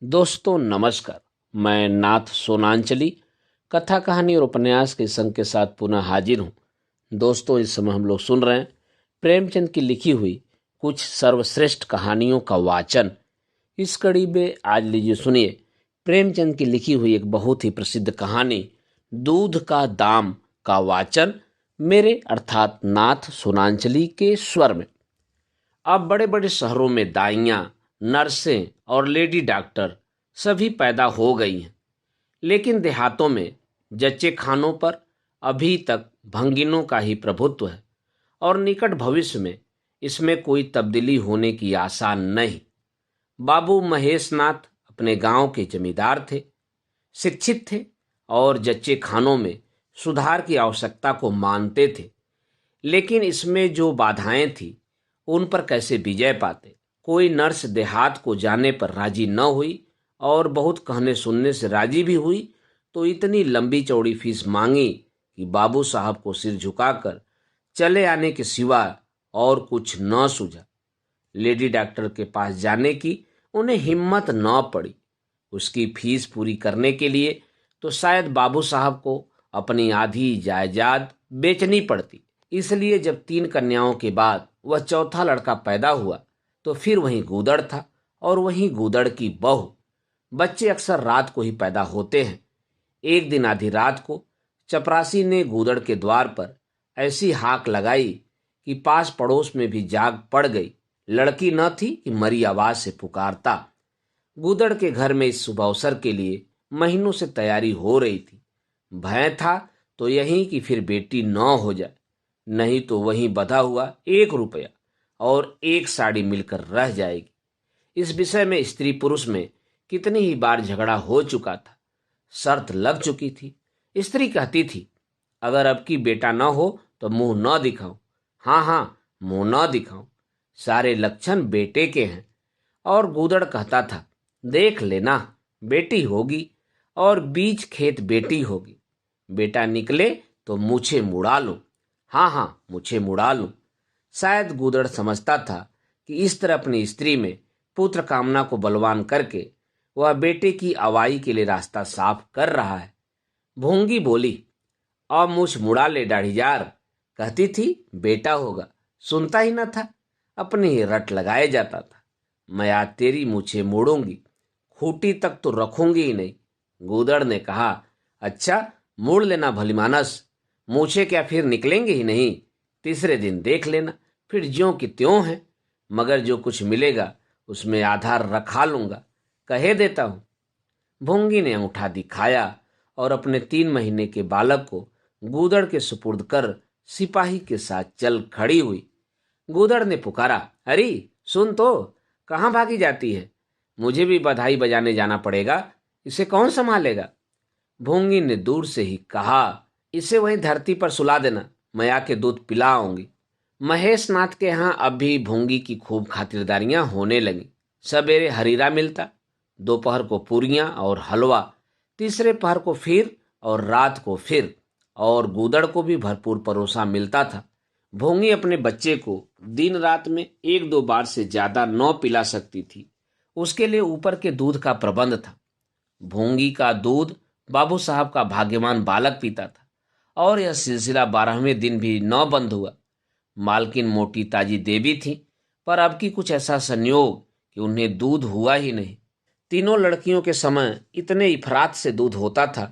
दोस्तों नमस्कार। मैं नाथ सोनांचली कथा कहानी और उपन्यास के संग के साथ पुनः हाजिर हूँ। दोस्तों इस समय हम लोग सुन रहे हैं प्रेमचंद की लिखी हुई कुछ सर्वश्रेष्ठ कहानियों का वाचन। इस कड़ी में आज लीजिए सुनिए प्रेमचंद की लिखी हुई एक बहुत ही प्रसिद्ध कहानी दूध का दाम का वाचन मेरे अर्थात नाथ सोनांचली के स्वर में। अब बड़े बड़े शहरों में दाइयाँ, नर्सें और लेडी डॉक्टर सभी पैदा हो गई हैं, लेकिन देहातों में जच्चे खानों पर अभी तक भंगिनों का ही प्रभुत्व है और निकट भविष्य में इसमें कोई तब्दीली होने की आशा नहीं। बाबू महेशनाथ अपने गांव के जमींदार थे, शिक्षित थे और जच्चे खानों में सुधार की आवश्यकता को मानते थे, लेकिन इसमें जो बाधाएं थी उन पर कैसे विजय पाते। कोई नर्स देहात को जाने पर राजी न हुई और बहुत कहने सुनने से राजी भी हुई तो इतनी लंबी चौड़ी फीस मांगी कि बाबू साहब को सिर झुकाकर चले आने के सिवा और कुछ न सूझा। लेडी डॉक्टर के पास जाने की उन्हें हिम्मत न पड़ी। उसकी फीस पूरी करने के लिए तो शायद बाबू साहब को अपनी आधी जायदाद बेचनी पड़ती। इसलिए जब 3 कन्याओं के बाद वह चौथा लड़का पैदा हुआ तो फिर वहीं गूदड़ था और वहीं गूदड़ की बहू। बच्चे अक्सर रात को ही पैदा होते हैं। एक दिन आधी रात को चपरासी ने गूदड़ के द्वार पर ऐसी हाक लगाई कि पास पड़ोस में भी जाग पड़ गई। लड़की न थी कि मरी आवाज से पुकारता। गूदड़ के घर में इस शुभ अवसर के लिए महीनों से तैयारी हो रही थी। भय था तो यही कि फिर बेटी न हो जाए, नहीं तो वहीं बधा हुआ 1 रुपया और 1 साड़ी मिलकर रह जाएगी। इस विषय में स्त्री पुरुष में कितनी ही बार झगड़ा हो चुका था, शर्त लग चुकी थी। स्त्री कहती थी, अगर अब की बेटा न हो तो मुंह न दिखाऊं। हाँ हाँ, मुंह न दिखाऊं, सारे लक्षण बेटे के हैं। और गूदड़ कहता था, देख लेना, बेटी होगी और बीज खेत बेटी होगी। बेटा निकले तो मूछें मुड़ा लूं। हाँ हाँ, मूछें मुड़ा लूं। शायद गूदड़ समझता था कि इस तरह अपनी स्त्री में पुत्र कामना को बलवान करके वह बेटे की अवाई के लिए रास्ता साफ कर रहा है। भोंगी बोली, अब मूछ मुड़ा ले दाढ़ीजार। कहती थी बेटा होगा, सुनता ही न था, अपनी ही रट लगाए जाता था। मैं आज तेरी मूछें मोड़ूंगी, खूंटी तक तो रखूंगी ही नहीं। गूदड़ ने कहा, अच्छा मोड़ लेना भलीमानस, मूछें क्या फिर निकलेंगे ही नहीं। तीसरे दिन देख लेना, फिर ज्यों की त्यों है, मगर जो कुछ मिलेगा उसमें आधार रखा लूंगा, कहे देता हूं। भोंगी ने अंगूठा दिखाया और अपने 3 महीने के बालक को गूदड़ के सुपुर्द कर सिपाही के साथ चल खड़ी हुई। गूदड़ ने पुकारा, अरे सुन तो, कहाँ भागी जाती है? मुझे भी बधाई बजाने जाना पड़ेगा, इसे कौन संभालेगा? भोंगी ने दूर से ही कहा, इसे वहीं धरती पर सुला देना, मैं आके दूध पिलाऊंगी। महेश नाथ के यहाँ अब भी भोंगी की खूब खातिरदारियां होने लगी। सवेरे हरीरा मिलता, दोपहर को पूरियां और हलवा, तीसरे पहर को फिर और रात को फिर, और गूदड़ को भी भरपूर परोसा मिलता था। भोंगी अपने बच्चे को दिन रात में 1-2 बार से ज्यादा न पिला सकती थी। उसके लिए ऊपर के दूध का प्रबंध था। भोंगी का दूध बाबू साहब का भाग्यवान बालक पीता था और यह सिलसिला 12वें दिन भी न बंद हुआ। मालकिन मोटी ताजी देवी थी, पर अब की कुछ ऐसा संयोग कि उन्हें दूध हुआ ही नहीं। तीनों लड़कियों के समय इतने इफरात से दूध होता था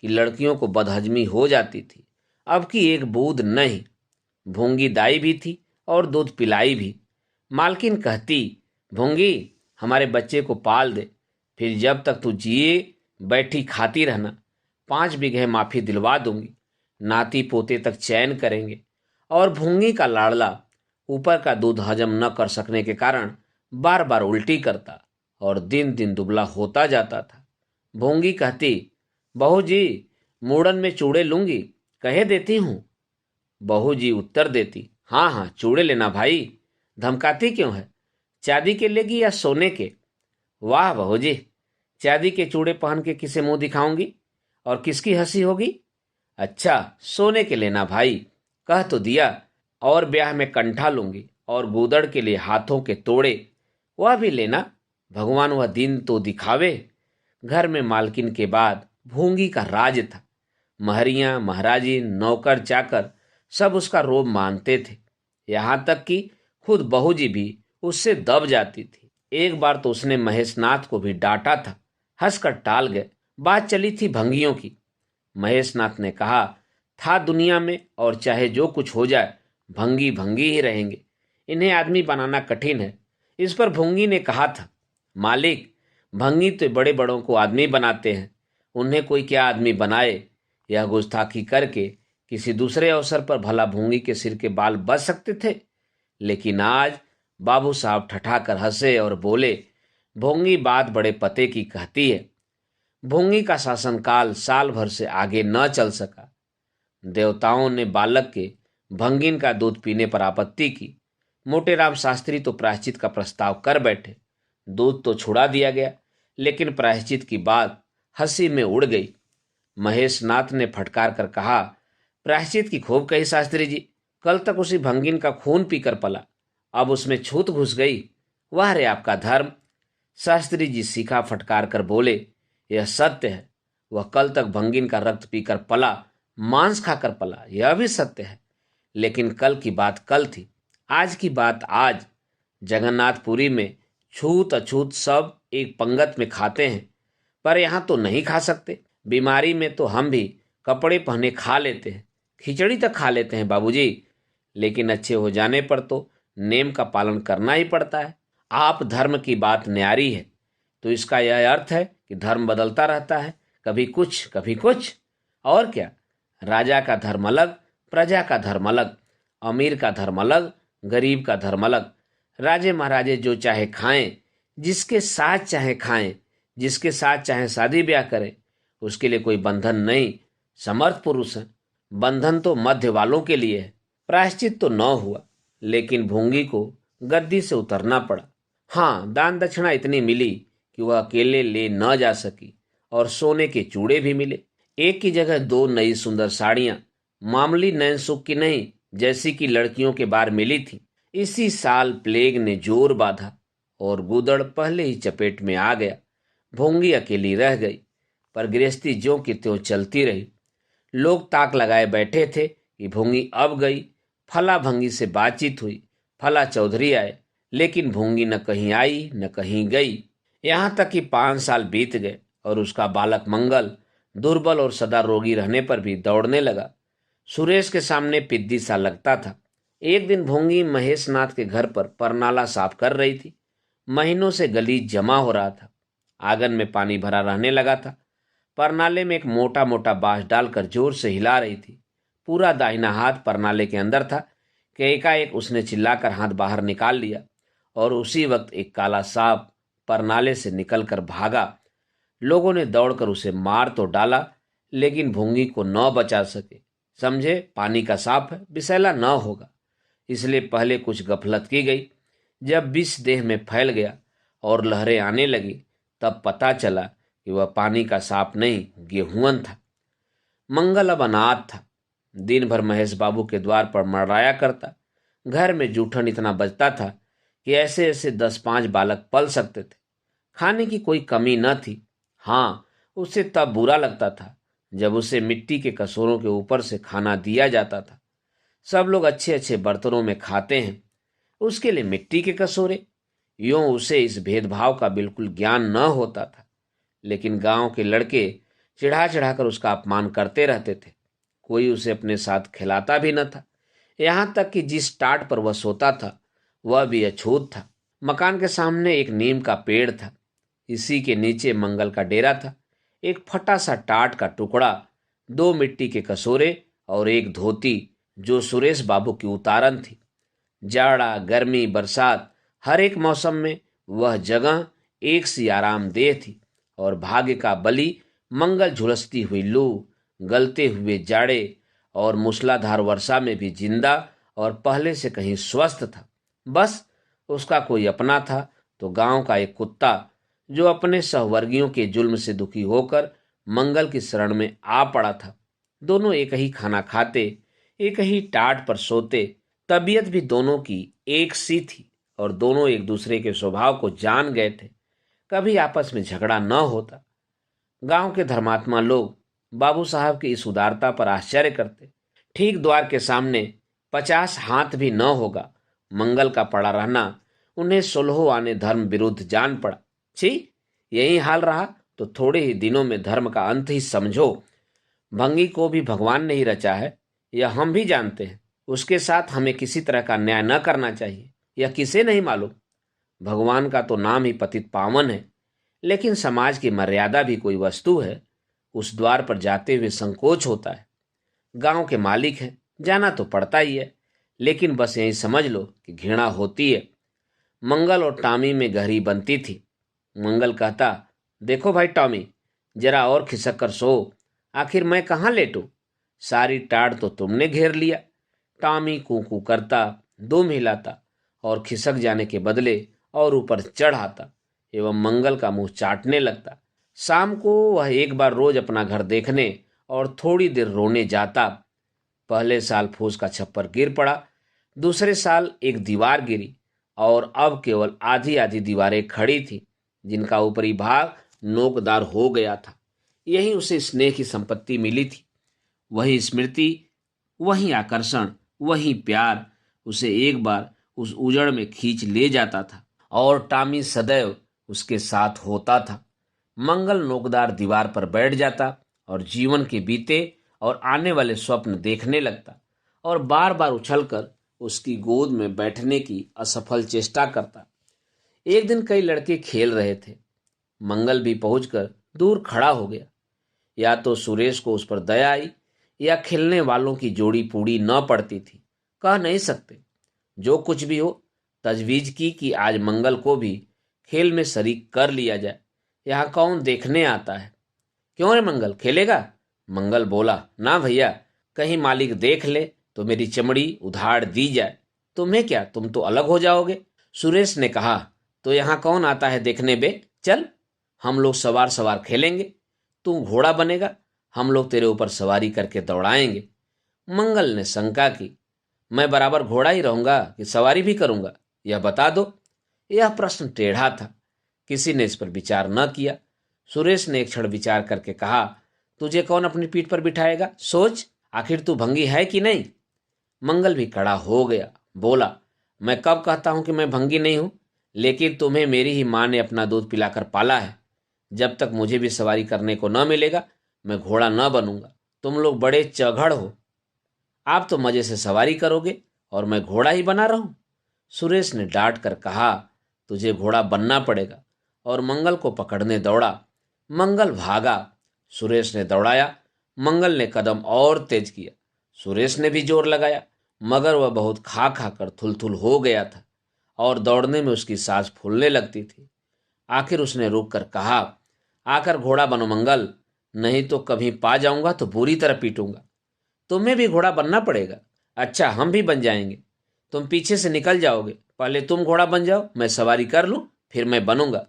कि लड़कियों को बदहजमी हो जाती थी। अब की एक बूंद नहीं। भोंगी दाई भी थी और दूध पिलाई भी। मालकिन कहती, भोंगी हमारे बच्चे को पाल दे, फिर जब तक तू जिए बैठी खाती रहना। 5 बीघे माफी दिलवा दूंगी, नाती पोते तक चैन करेंगे। और भोंगी का लाडला ऊपर का दूध हजम न कर सकने के कारण बार बार उल्टी करता और दिन दिन दुबला होता जाता था। भोंगी कहती, बहू जी मूड़न में चूड़े लूंगी, कहे देती हूँ। बहू जी उत्तर देती, हाँ हाँ चूड़े लेना भाई, धमकाती क्यों है? चांदी के लेगी या सोने के? वाह बहू जी, चांदी के चूड़े पहन के किसे मुंह दिखाऊंगी और किसकी हंसी होगी? अच्छा सोने के लेना भाई, कह तो दिया। और ब्याह में कंठा लूंगी और गूदड़ के लिए हाथों के तोड़े, वह भी लेना। भगवान वह दिन तो दिखावे। घर में मालकिन के बाद भूंगी का राज था। महरियां, महाराजी, नौकर चाकर सब उसका रोब मानते थे। यहाँ तक कि खुद बहू जी भी उससे दब जाती थी। एक बार तो उसने महेशनाथ को भी डांटा था, हंसकर टाल गए। बात चली थी भंगियों की। महेशनाथ ने कहा था दुनिया में और चाहे जो कुछ हो जाए भंगी भंगी ही रहेंगे, इन्हें आदमी बनाना कठिन है। इस पर भुंगी ने कहा था, मालिक, भंगी तो बड़े बड़ों को आदमी बनाते हैं, उन्हें कोई क्या आदमी बनाए। यह गुस्ताखी करके किसी दूसरे अवसर पर भला भूंगी के सिर के बाल बच सकते थे, लेकिन आज बाबू साहब ठठाकर हंसे और बोले, भोंगी बात बड़े पते की कहती है। भोंगी का शासनकाल साल भर से आगे न चल सका। देवताओं ने बालक के भंगिन का दूध पीने पर आपत्ति की। मोटेराम शास्त्री तो प्रायश्चित का प्रस्ताव कर बैठे। दूध तो छुड़ा दिया गया, लेकिन प्रायश्चित की बात हंसी में उड़ गई। महेशनाथ ने फटकार कर कहा, प्रायश्चित की खूब कही शास्त्री जी, कल तक उसी भंगिन का खून पीकर पला, अब उसमें छूत घुस गई। वाह रे आपका धर्म। शास्त्री जी सीखा फटकार कर बोले, यह सत्य है। वह कल तक भंगिन का रक्त पीकर पला, मांस खाकर पला, यह भी सत्य है। लेकिन कल की बात कल थी, आज की बात आज। जगन्नाथपुरी में छूत अछूत सब एक पंगत में खाते हैं, पर यहाँ तो नहीं खा सकते। बीमारी में तो हम भी कपड़े पहने खा लेते हैं, खिचड़ी तक खा लेते हैं बाबूजी, लेकिन अच्छे हो जाने पर तो नेम का पालन करना ही पड़ता है। आप धर्म की बात न्यारी है, तो इसका यह अर्थ है कि धर्म बदलता रहता है, कभी कुछ कभी कुछ। और क्या, राजा का धर्म अलग, प्रजा का धर्म अलग, अमीर का धर्म अलग, गरीब का धर्म अलग। राजे महाराजे जो चाहे खाएं, जिसके साथ चाहे खाएं, जिसके साथ चाहे शादी ब्याह करें, उसके लिए कोई बंधन नहीं। समर्थ पुरुष है, बंधन तो मध्य वालों के लिए है। प्रायश्चित तो न हुआ, लेकिन भूंगी को गद्दी से उतरना पड़ा। हाँ, दान दक्षिणा इतनी मिली कि वह अकेले ले न जा सकी, और सोने के चूड़े भी मिले। एक की जगह दो नई सुंदर साड़ियां, मामूली नैन सुख की नहीं, जैसी कि लड़कियों के बार मिली थी। इसी साल प्लेग ने जोर बांधा और गुदड़ पहले ही चपेट में आ गया। भोंगी अकेली रह गई, पर गृहस्थी ज्यों की त्यों चलती रही। लोग ताक लगाए बैठे थे कि भोंगी अब गई। फला भंगी से बातचीत हुई, फला चौधरी आए, लेकिन भोंगी न कहीं आई न कहीं गई। यहाँ तक कि 5 साल बीत गए और उसका बालक मंगल दुर्बल और सदा रोगी रहने पर भी दौड़ने लगा। सुरेश के सामने पिद्दी सा लगता था। एक दिन भोंगी महेशनाथ के घर पर परनाला साफ कर रही थी। महीनों से गलीच जमा हो रहा था, आंगन में पानी भरा रहने लगा था। परनाले में एक मोटा मोटा बांस डालकर जोर से हिला रही थी। पूरा दाहिना हाथ परनाले के अंदर था कि एकाएक उसने चिल्लाकर हाथ बाहर निकाल लिया, और उसी वक्त एक काला सांप परनाले से निकलकर भागा। लोगों ने दौड़कर उसे मार तो डाला, लेकिन भोंगी को न बचा सके। समझे, पानी का सांप है, विषैला न होगा, इसलिए पहले कुछ गफलत की गई। जब विष देह में फैल गया और लहरें आने लगी, तब पता चला कि वह पानी का सांप नहीं, गेहूं था। मंगल अब अनाथ था। दिन भर महेश बाबू के द्वार पर मड़राया करता। घर में जूठन इतना बचता था कि ऐसे ऐसे 10-5 बालक पल सकते थे। खाने की कोई कमी न थी। हाँ, उसे तब बुरा लगता था जब उसे मिट्टी के कसूरों के ऊपर से खाना दिया जाता था। सब लोग अच्छे अच्छे बर्तनों में खाते हैं, उसके लिए मिट्टी के कसूरे। यूं उसे इस भेदभाव का बिल्कुल ज्ञान न होता था, लेकिन गांव के लड़के चिढ़ा चिढ़ाकर उसका अपमान करते रहते थे। कोई उसे अपने साथ खिलाता भी न था। यहाँ तक कि जिस टाट पर वह सोता था वह भी अछूत था। मकान के सामने एक नीम का पेड़ था, इसी के नीचे मंगल का डेरा था। एक फटा सा टाट का टुकड़ा, 2 मिट्टी के कसूरे और एक धोती जो सुरेश बाबू की उतारन थी। जाड़ा, गर्मी, बरसात, हर एक मौसम में वह जगह एक सी आरामदेह थी। और भाग्य का बलि मंगल झुलसती हुई लू, गलते हुए जाड़े और मूसलाधार वर्षा में भी जिंदा और पहले से कहीं स्वस्थ था। बस उसका कोई अपना था तो गांव का एक कुत्ता, जो अपने सहवर्गियों के जुल्म से दुखी होकर मंगल की शरण में आ पड़ा था। दोनों एक ही खाना खाते, एक ही टाट पर सोते। तबीयत भी दोनों की एक सी थी और दोनों एक दूसरे के स्वभाव को जान गए थे। कभी आपस में झगड़ा न होता। गांव के धर्मात्मा लोग बाबू साहब की इस उदारता पर आश्चर्य करते। ठीक द्वार के सामने 50 हाथ भी न होगा मंगल का पड़ा रहना उन्हें सोलहों आने धर्म विरुद्ध जान पड़ा। छी, यही हाल रहा तो थोड़े ही दिनों में धर्म का अंत ही समझो। भंगी को भी भगवान ने ही रचा है, यह हम भी जानते हैं। उसके साथ हमें किसी तरह का न्याय न करना चाहिए, यह किसे नहीं मालूम। भगवान का तो नाम ही पतित पावन है, लेकिन समाज की मर्यादा भी कोई वस्तु है। उस द्वार पर जाते हुए संकोच होता है। गांव के मालिक हैं, जाना तो पड़ता ही है, लेकिन बस यही समझ लो कि घृणा होती है। मंगल और टॉमी में गहरी बनती थी। मंगल कहता, देखो भाई टॉमी, जरा और खिसक कर सो, आखिर मैं कहाँ लेटूं? सारी टाड़ तो तुमने घेर लिया। टॉमी कूकू करता, दुम हिलाता और खिसक जाने के बदले और ऊपर चढ़ आता एवं मंगल का मुंह चाटने लगता। शाम को वह एक बार रोज अपना घर देखने और थोड़ी देर रोने जाता। पहले साल फूस का छप्पर गिर पड़ा, दूसरे साल एक दीवार गिरी और अब केवल आधी आधी दीवारें खड़ी थी, जिनका ऊपरी भाग नोकदार हो गया था। यही उसे स्नेह की संपत्ति मिली थी। वही स्मृति, वही आकर्षण, वही प्यार उसे एक बार उस उजड़ में खींच ले जाता था और टॉमी सदैव उसके साथ होता था। मंगल नोकदार दीवार पर बैठ जाता और जीवन के बीते और आने वाले स्वप्न देखने लगता और बार बार उछलकर उसकी गोद में बैठने की असफल चेष्टा करता। एक दिन कई लड़के खेल रहे थे। मंगल भी पहुंचकर दूर खड़ा हो गया। या तो सुरेश को उस पर दया आई या खेलने वालों की जोड़ी पूरी न पड़ती थी, कह नहीं सकते। जो कुछ भी हो, तजवीज की कि आज मंगल को भी खेल में शरीक कर लिया जाए। यहाँ कौन देखने आता है? क्यों रे मंगल, खेलेगा? मंगल बोला, ना भैया, कहीं मालिक देख ले तो मेरी चमड़ी उधाड़ दी जाए। तुम्हें क्या, तुम तो अलग हो जाओगे। सुरेश ने कहा, तो यहाँ कौन आता है देखने बे? चल, हम लोग सवार सवार खेलेंगे। तू घोड़ा बनेगा, हम लोग तेरे ऊपर सवारी करके दौड़ाएंगे। मंगल ने शंका की, मैं बराबर घोड़ा ही रहूंगा कि सवारी भी करूंगा, यह बता दो। यह प्रश्न टेढ़ा था, किसी ने इस पर विचार न किया। सुरेश ने एक क्षण विचार करके कहा, तुझे कौन अपनी पीठ पर बिठाएगा? सोच, आखिर तू भंगी है कि नहीं? मंगल भी खड़ा हो गया, बोला, मैं कब कहता हूं कि मैं भंगी नहीं हूं, लेकिन तुम्हें मेरी ही मां ने अपना दूध पिलाकर पाला है। जब तक मुझे भी सवारी करने को न मिलेगा, मैं घोड़ा न बनूंगा। तुम लोग बड़े चौघड़ हो, आप तो मजे से सवारी करोगे और मैं घोड़ा ही बना रहूं। सुरेश ने डांट कर कहा, तुझे घोड़ा बनना पड़ेगा, और मंगल को पकड़ने दौड़ा। मंगल भागा, सुरेश ने दौड़ाया। मंगल ने कदम और तेज किया, सुरेश ने भी जोर लगाया, मगर वह बहुत खा खा कर थुलथुल हो गया था और दौड़ने में उसकी सांस फूलने लगती थी। आखिर उसने रुक कर कहा, आकर घोड़ा बनो मंगल, नहीं तो कभी पा जाऊंगा तो बुरी तरह पीटूंगा। तुम्हें भी घोड़ा बनना पड़ेगा। अच्छा, हम भी बन जाएंगे। तुम पीछे से निकल जाओगे, पहले तुम घोड़ा बन जाओ, मैं सवारी कर लूं, फिर मैं बनूंगा।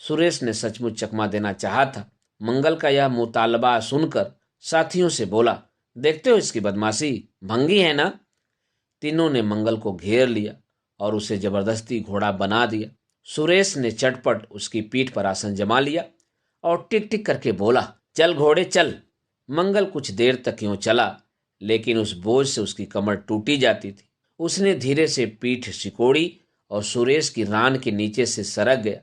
सुरेश ने सचमुच चकमा देना चाहा था। मंगल का यह मुतालबा सुनकर साथियों से बोला, देखते हो इसकी बदमाशी, भंगी है ना? तीनों ने मंगल को घेर लिया और उसे जबरदस्ती घोड़ा बना दिया। सुरेश ने चटपट उसकी पीठ पर आसन जमा लिया और टिक टिक करके बोला, चल घोड़े चल। मंगल कुछ देर तक यूं चला, लेकिन उस बोझ से उसकी कमर टूटी जाती थी। उसने धीरे से पीठ सिकोड़ी और सुरेश की रान के नीचे से सरक गया।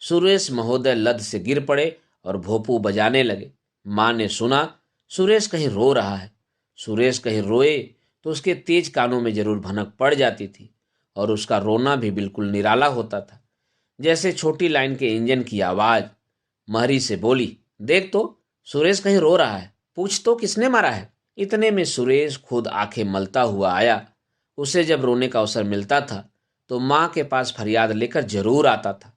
सुरेश महोदय लद से गिर पड़े और भोपू बजाने लगे। मां ने सुना, सुरेश कहीं रो रहा है। सुरेश कहीं रोए तो उसके तेज कानों में जरूर भनक पड़ जाती थी और उसका रोना भी बिल्कुल निराला होता था, जैसे छोटी लाइन के इंजन की आवाज। महरी से बोली, देख तो सुरेश कहीं रो रहा है, पूछ तो किसने मारा है। इतने में सुरेश खुद आंखें मलता हुआ आया। उसे जब रोने का अवसर मिलता था तो माँ के पास फरियाद लेकर जरूर आता था।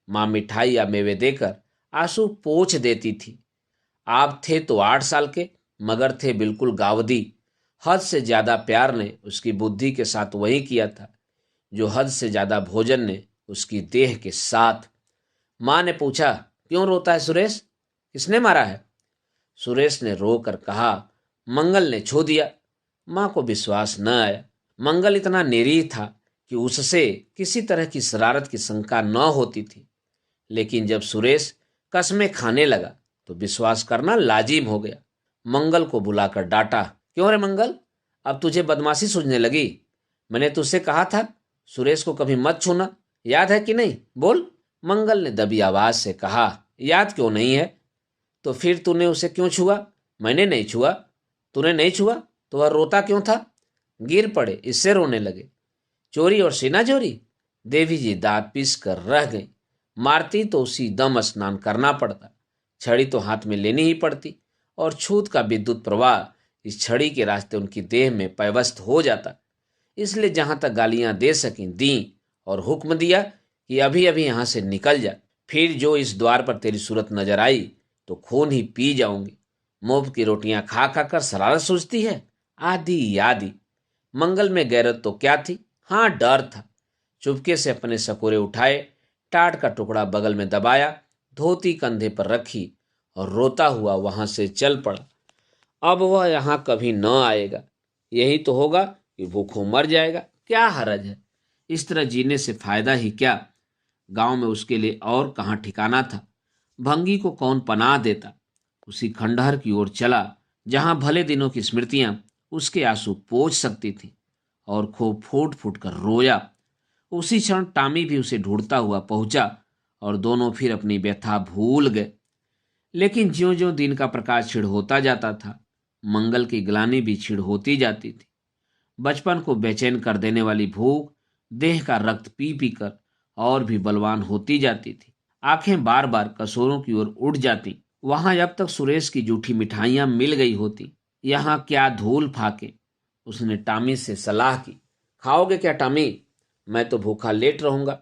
माँ मिठाई या मेवे देकर आंसू पोंछ देती थी। आप थे तो 8 साल के, मगर थे बिल्कुल गावदी। हद से ज्यादा प्यार ने उसकी बुद्धि के साथ वही किया था जो हद से ज्यादा भोजन ने उसकी देह के साथ। माँ ने पूछा, क्यों रोता है सुरेश, किसने मारा है? सुरेश ने रो कर कहा, मंगल ने छू दिया। माँ को विश्वास न आया। मंगल इतना निरीह था कि उससे किसी तरह की शरारत की शंका न होती थी। लेकिन जब सुरेश कस्में खाने लगा तो विश्वास करना लाजिम हो गया। मंगल को बुलाकर डांटा, क्यों रे मंगल, अब तुझे बदमाशी सूझने लगी? मैंने तुझसे कहा था सुरेश को कभी मत छूना, याद है कि नहीं? बोल। मंगल ने दबी आवाज से कहा, याद क्यों नहीं है? तो फिर तूने उसे क्यों छुआ? मैंने नहीं छुआ। तूने नहीं छुआ तो वह रोता क्यों था? गिर पड़े इससे रोने लगे। चोरी और सीना चोरी? देवी जी दांत पीस कर रह गई। मारती तो उसी दम स्नान करना पड़ता, छड़ी तो हाथ में लेनी ही पड़ती, और छूत का विद्युत प्रवाह इस छड़ी के रास्ते उनकी देह में पैवस्त हो जाता। इसलिए जहां तक गालियां दे सकी दी, और हुक्म दिया कि अभी अभी यहां से निकल जा, फिर जो इस द्वार पर तेरी सूरत नजर आई तो खून ही पी जाऊंगी। मुफ्त की रोटियां खा खा कर शरारत सूझती है, आदि आदि। मंगल में गैरत तो क्या थी, हाँ डर था। चुपके से अपने सकोरे उठाए, टाट का टुकड़ा बगल में दबाया, धोती कंधे पर रखी और रोता हुआ वहां से चल पड़ा। अब वह यहां कभी न आएगा। यही तो होगा कि भूखों मर जाएगा, क्या हरज है? इस तरह जीने से फायदा ही क्या? गांव में उसके लिए और कहाँ ठिकाना था? भंगी को कौन पनाह देता? उसी खंडहर की ओर चला जहां भले दिनों की स्मृतियां उसके आंसू पोंछ सकती थी, और खूब फूट फूट कर रोया। उसी क्षण टामी भी उसे ढूंढता हुआ पहुंचा और दोनों फिर अपनी व्यथा भूल गए। लेकिन ज्यों ज्यों दिन का प्रकाश छिड़ होता जाता था, मंगल की ग्लानि भी छिड़ होती जाती थी। बचपन को बेचैन कर देने वाली भूख देह का रक्त पी पी कर और भी बलवान होती जाती थी। आंखें बार बार कसोरों की ओर उड़ जाती। वहां अब तक सुरेश की जूठी मिठाइयां मिल गई होती, यहाँ क्या धूल फाके। उसने टामी से सलाह की, खाओगे क्या टामी? मैं तो भूखा लेट रहूंगा।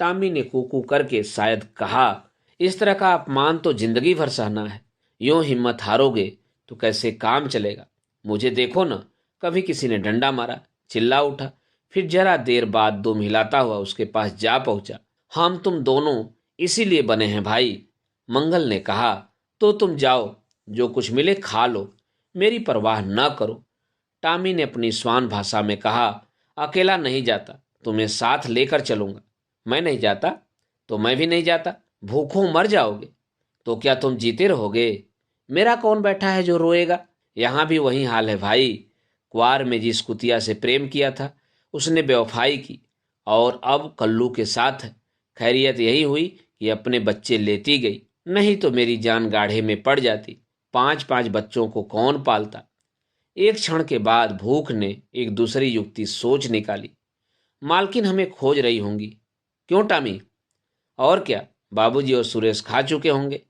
टामी ने कूकू करके शायद कहा, इस तरह का अपमान तो जिंदगी भर सहना है। यूं हिम्मत हारोगे तो कैसे काम चलेगा? मुझे देखो ना, कभी किसी ने डंडा मारा, चिल्ला उठा, फिर जरा देर बाद दुम हिलाता हुआ उसके पास जा पहुंचा। हम तुम दोनों इसीलिए बने हैं भाई। मंगल ने कहा, तो तुम जाओ, जो कुछ मिले खा लो, मेरी परवाह न करो। टामी ने अपनी स्वान भाषा में कहा, अकेला नहीं जाता, तुम्हें साथ लेकर चलूंगा। मैं नहीं जाता तो मैं भी नहीं जाता। भूखों मर जाओगे तो क्या तुम जीते रहोगे? मेरा कौन बैठा है जो रोएगा? यहां भी वही हाल है भाई। कुआर में जिस कुतिया से प्रेम किया था उसने बेवफाई की, और अब कल्लू के साथ है। खैरियत यही हुई कि अपने बच्चे लेती गई, नहीं तो मेरी जान गाढ़े में पड़ जाती। 5-5 बच्चों को कौन पालता? एक क्षण के बाद भूख ने एक दूसरी युक्ति सोच निकाली, मालकिन हमें खोज रही होंगी। क्यों टामी? और क्या, बाबूजी और सुरेश खा चुके होंगे।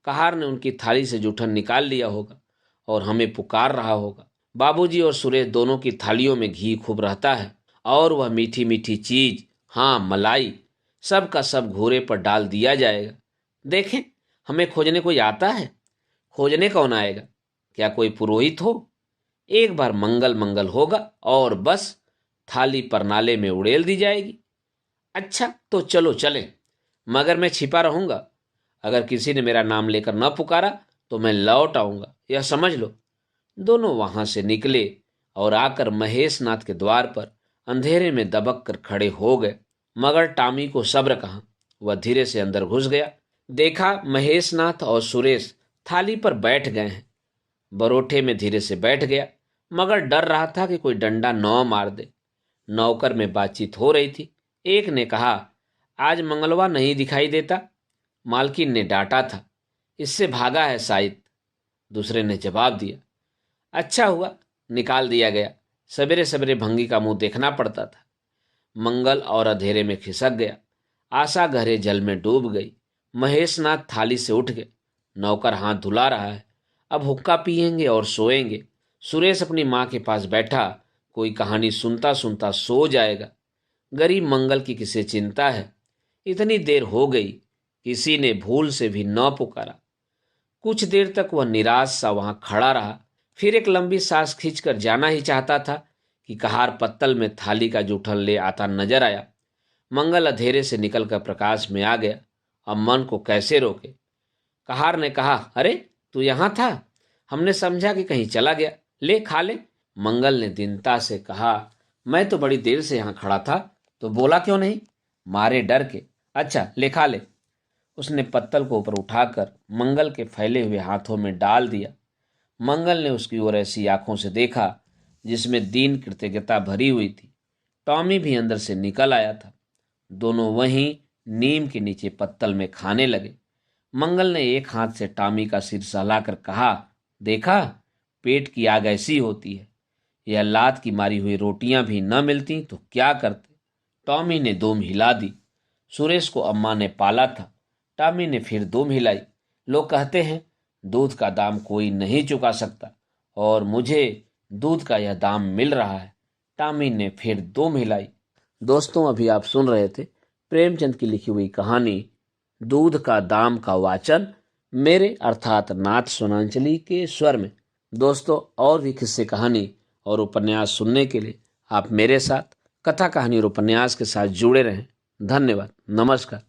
कहार ने उनकी थाली से जूठन निकाल लिया होगा और हमें पुकार रहा होगा। बाबूजी और सुरेश दोनों की थालियों में घी खूब रहता है, और वह मीठी मीठी चीज, हाँ मलाई, सब का सब घूरे पर डाल दिया जाएगा। देखें, हमें खोजने कोई आता है? खोजने कौन आएगा? क्या कोई पुरोहित हो? एक बार मंगल मंगल होगा और बस थाली परनाले में उड़ेल दी जाएगी। अच्छा तो चलो चलें, मगर मैं छिपा रहूंगा। अगर किसी ने मेरा नाम लेकर न पुकारा तो मैं लौट आऊंगा, यह समझ लो। दोनों वहां से निकले और आकर महेश नाथ के द्वार पर अंधेरे में दबक कर खड़े हो गए। मगर टामी को सब्र कहाँ, वह धीरे से अंदर घुस गया। देखा महेश नाथ और सुरेश थाली पर बैठ गए हैं। बरोठे में धीरे से बैठ गया, मगर डर रहा था कि कोई डंडा न मार दे। नौकर में बातचीत हो रही थी। एक ने कहा, आज मंगलवा नहीं दिखाई देता। मालकिन ने डांटा था, इससे भागा है शायद। दूसरे ने जवाब दिया, अच्छा हुआ निकाल दिया गया, सवेरे सवेरे भंगी का मुंह देखना पड़ता था। मंगल और अंधेरे में खिसक गया। आशा गहरे जल में डूब गई। महेशनाथ थाली से उठ गए। नौकर हाथ धुला रहा है, अब हुक्का पिएंगे और सोएंगे। सुरेश अपनी माँ के पास बैठा कोई कहानी सुनता सुनता सो जाएगा। गरीब मंगल की किसे चिंता है? इतनी देर हो गई, किसी ने भूल से भी न पुकारा। कुछ देर तक वह निराश सा वहां खड़ा रहा, फिर एक लंबी सांस खींचकर जाना ही चाहता था कि कहार पत्तल में थाली का जूठन ले आता नजर आया। मंगल अंधेरे से निकलकर प्रकाश में आ गया। अब मन को कैसे रोके? कहार ने कहा, अरे तू यहां था, हमने समझा कि कहीं चला गया, ले खा ले। मंगल ने दीनता से कहा, मैं तो बड़ी देर से यहां खड़ा था, तो बोला क्यों नहीं? मारे डर के। अच्छा ले खा ले। उसने पत्तल को ऊपर उठाकर मंगल के फैले हुए हाथों में डाल दिया। मंगल ने उसकी ओर ऐसी आंखों से देखा जिसमें दीन कृतज्ञता भरी हुई थी। टॉमी भी अंदर से निकल आया था। दोनों वहीं नीम के नीचे पत्तल में खाने लगे। मंगल ने एक हाथ से टॉमी का सिर सहलाकर कहा, देखा, पेट की आग ऐसी होती है। यह लात की मारी हुई रोटियां भी न मिलती तो क्या करते। टॉमी ने दुम हिला दी। सुरेश को अम्मा ने पाला था। टॉमी ने फिर दुम हिलाई। लोग कहते हैं दूध का दाम कोई नहीं चुका सकता, और मुझे दूध का यह दाम मिल रहा है। टॉमी ने फिर दुम हिलाई। दोस्तों, अभी आप सुन रहे थे प्रेमचंद की लिखी हुई कहानी दूध का दाम का वाचन मेरे अर्थात नाथ सोनांचली के स्वर में। दोस्तों, और भी किस्से कहानी और उपन्यास सुनने के लिए आप मेरे साथ कथा कहानी और उपन्यास के साथ जुड़े रहें। धन्यवाद। नमस्कार।